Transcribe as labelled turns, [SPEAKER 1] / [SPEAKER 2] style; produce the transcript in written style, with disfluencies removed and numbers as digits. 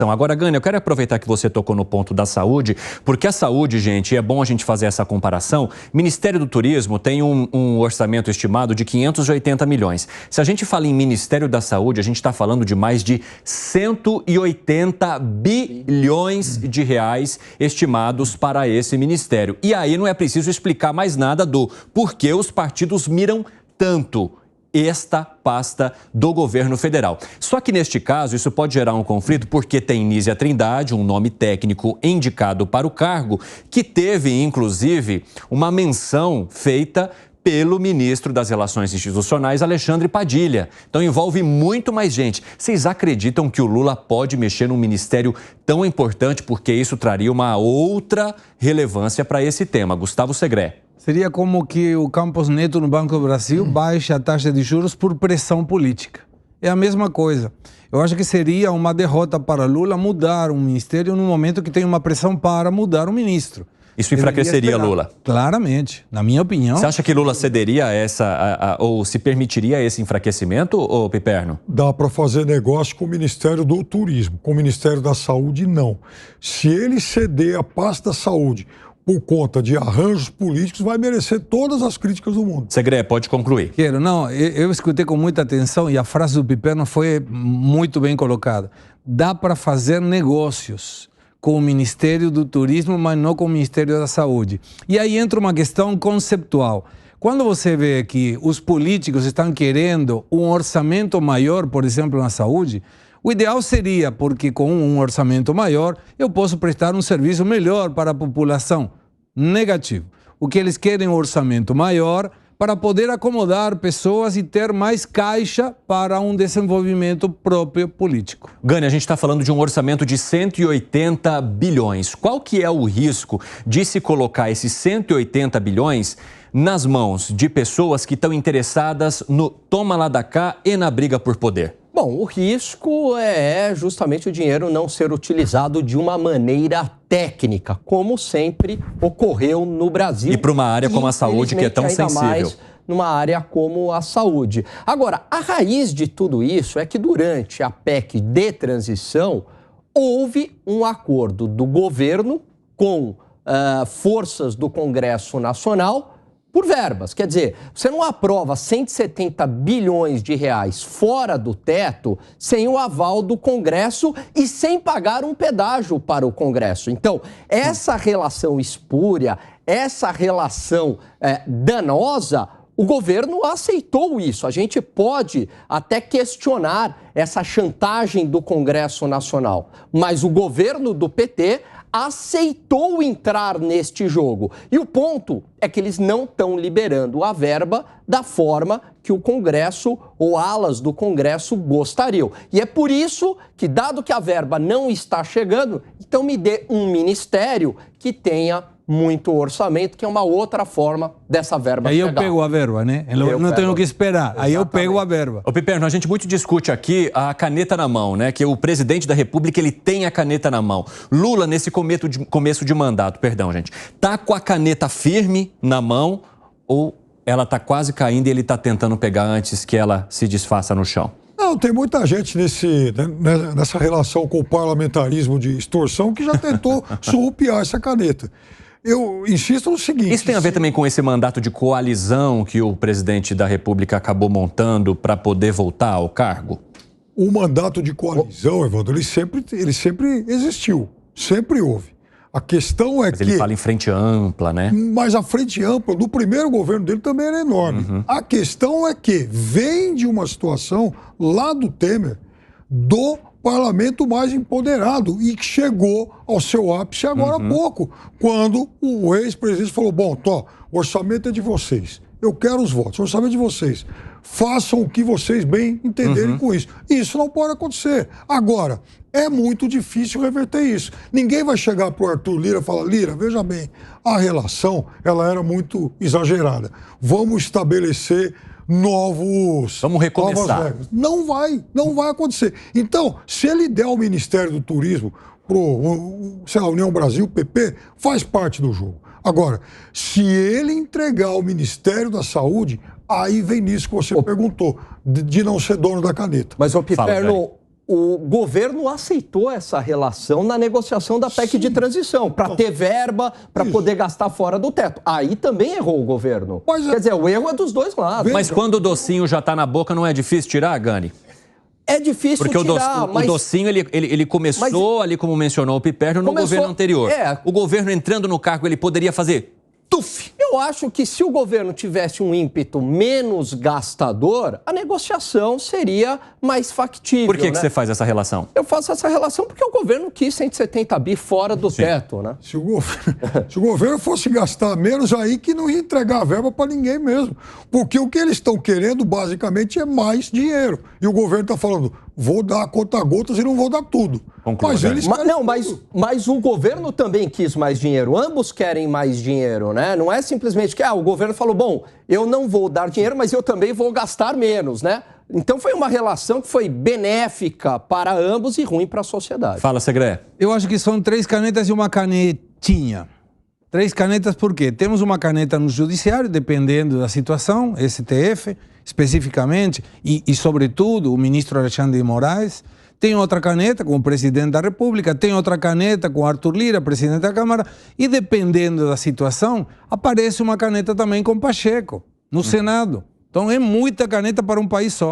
[SPEAKER 1] Agora, Gânia, eu quero aproveitar que você tocou no ponto da saúde, porque a saúde, gente, é bom a gente fazer essa comparação. O Ministério do Turismo tem um orçamento estimado de 580 milhões. Se a gente fala em Ministério da Saúde, a gente está falando de mais de 180 bilhões de reais estimados para esse ministério. E aí não é preciso explicar mais nada do porquê os partidos miram tanto esta pasta do governo federal. Só que neste caso isso pode gerar um conflito porque tem Nízia Trindade, um nome técnico indicado para o cargo, que teve inclusive uma menção feita pelo ministro das Relações Institucionais, Alexandre Padilha. Então envolve muito mais gente. Vocês acreditam que o Lula pode mexer num ministério tão importante porque isso traria uma outra relevância para esse tema? Gustavo Segré.
[SPEAKER 2] Seria como que o Campos Neto no Banco do Brasil baixe a taxa de juros por pressão política. É a mesma coisa. Eu acho que seria uma derrota para Lula mudar um ministério no momento que tem uma pressão para mudar um ministro.
[SPEAKER 1] Isso enfraqueceria Lula?
[SPEAKER 2] Claramente, na minha opinião.
[SPEAKER 1] Você acha que Lula cederia ou se permitiria esse enfraquecimento, ô Piperno?
[SPEAKER 3] Dá para fazer negócio com o Ministério do Turismo, com o Ministério da Saúde, não. Se ele ceder a pasta da saúde por conta de arranjos políticos, vai merecer todas as críticas do mundo.
[SPEAKER 1] Segré, pode concluir.
[SPEAKER 2] Eu escutei com muita atenção e a frase do Piperno foi muito bem colocada. Dá para fazer negócios com o Ministério do Turismo, mas não com o Ministério da Saúde. E aí entra uma questão conceptual. Quando você vê que os políticos estão querendo um orçamento maior, por exemplo, na saúde, o ideal seria, porque com um orçamento maior, eu posso prestar um serviço melhor para a população. Negativo. O que eles querem é um orçamento maior para poder acomodar pessoas e ter mais caixa para um desenvolvimento próprio político.
[SPEAKER 1] Gânia, a gente está falando de um orçamento de 180 bilhões. Qual que é o risco de se colocar esses 180 bilhões nas mãos de pessoas que estão interessadas no toma lá da cá e na briga por poder?
[SPEAKER 4] Bom, o risco é justamente o dinheiro não ser utilizado de uma maneira técnica, como sempre ocorreu no Brasil.
[SPEAKER 1] E para uma área como a saúde, que é tão sensível. Mais
[SPEAKER 4] numa área como a saúde. Agora, a raiz de tudo isso é que durante a PEC de transição, houve um acordo do governo com forças do Congresso Nacional por verbas. Quer dizer, você não aprova 170 bilhões de reais fora do teto sem o aval do Congresso e sem pagar um pedágio para o Congresso. Então, essa relação espúria, essa relação danosa, o governo aceitou isso. A gente pode até questionar essa chantagem do Congresso Nacional, mas o governo do PT aceitou entrar neste jogo. E o ponto é que eles não estão liberando a verba da forma que o Congresso ou alas do Congresso gostariam. E é por isso que, dado que a verba não está chegando, então me dê um ministério que tenha muito orçamento, que é uma outra forma dessa verba chegar.
[SPEAKER 2] Aí eu pego a verba, né? Eu não tenho que esperar. Aí eu pego a verba.
[SPEAKER 1] Ô Piperno, a gente muito discute aqui a caneta na mão, né? Que o presidente da República, ele tem a caneta na mão. Lula, nesse começo de mandato, tá com a caneta firme na mão ou ela tá quase caindo e ele tá tentando pegar antes que ela se desfaça no chão?
[SPEAKER 3] Não, tem muita gente nessa relação com o parlamentarismo de extorsão que já tentou surrupiar essa caneta. Eu insisto no seguinte...
[SPEAKER 1] Isso tem a ver também com esse mandato de coalizão que o presidente da República acabou montando para poder voltar ao cargo?
[SPEAKER 3] O mandato de coalizão, Evandro, ele sempre existiu, sempre houve. A questão é que...
[SPEAKER 1] Mas ele fala em frente ampla, né?
[SPEAKER 3] Mas a frente ampla do primeiro governo dele também era enorme. Uhum. A questão é que vem de uma situação lá do Temer, do parlamento mais empoderado e que chegou ao seu ápice agora há pouco, quando o ex-presidente falou, bom, o orçamento é de vocês, eu quero os votos, o orçamento é de vocês, façam o que vocês bem entenderem com isso. Isso não pode acontecer. Agora, é muito difícil reverter isso. Ninguém vai chegar para o Arthur Lira e falar, Lira, veja bem, a relação ela era muito exagerada. Vamos estabelecer
[SPEAKER 1] Vamos recomeçar.
[SPEAKER 3] Não vai acontecer. Então, se ele der o Ministério do Turismo para a União Brasil, PP, faz parte do jogo. Agora, se ele entregar o Ministério da Saúde, aí vem nisso que você perguntou, de não ser dono da caneta.
[SPEAKER 4] Mas, Piperno, o governo aceitou essa relação na negociação da PEC de transição, para ter verba, para poder gastar fora do teto. Aí também errou o governo. Quer dizer, o erro é dos dois lados.
[SPEAKER 1] Mas quando o docinho já está na boca, não é difícil tirar, Gani?
[SPEAKER 4] É difícil
[SPEAKER 1] porque
[SPEAKER 4] tirar,
[SPEAKER 1] o docinho, ele começou ali, como mencionou o Piperno, no governo anterior. O governo entrando no cargo, ele poderia fazer tuf.
[SPEAKER 4] Eu acho que se o governo tivesse um ímpeto menos gastador, a negociação seria mais factível.
[SPEAKER 1] Por que você faz essa relação?
[SPEAKER 4] Eu faço essa relação porque o governo quis 170 bi fora do teto, né?
[SPEAKER 3] Se o governo fosse gastar menos, aí que não ia entregar a verba para ninguém mesmo. Porque o que eles estão querendo, basicamente, é mais dinheiro. E o governo está falando, vou dar conta-gotas e não vou dar tudo.
[SPEAKER 1] Mas eles
[SPEAKER 4] mas o governo também quis mais dinheiro. Ambos querem mais dinheiro, né? Não é simplesmente que o governo falou, bom, eu não vou dar dinheiro, mas eu também vou gastar menos, né? Então foi uma relação que foi benéfica para ambos e ruim para a sociedade.
[SPEAKER 1] Fala, Segré.
[SPEAKER 2] Eu acho que são 3 canetas e uma canetinha. 3 canetas por quê? Temos uma caneta no judiciário, dependendo da situação, STF, especificamente, e sobretudo, o ministro Alexandre de Moraes. Tem outra caneta com o presidente da República, tem outra caneta com Arthur Lira, presidente da Câmara, e dependendo da situação, aparece uma caneta também com Pacheco, no Senado. Então é muita caneta para um país só.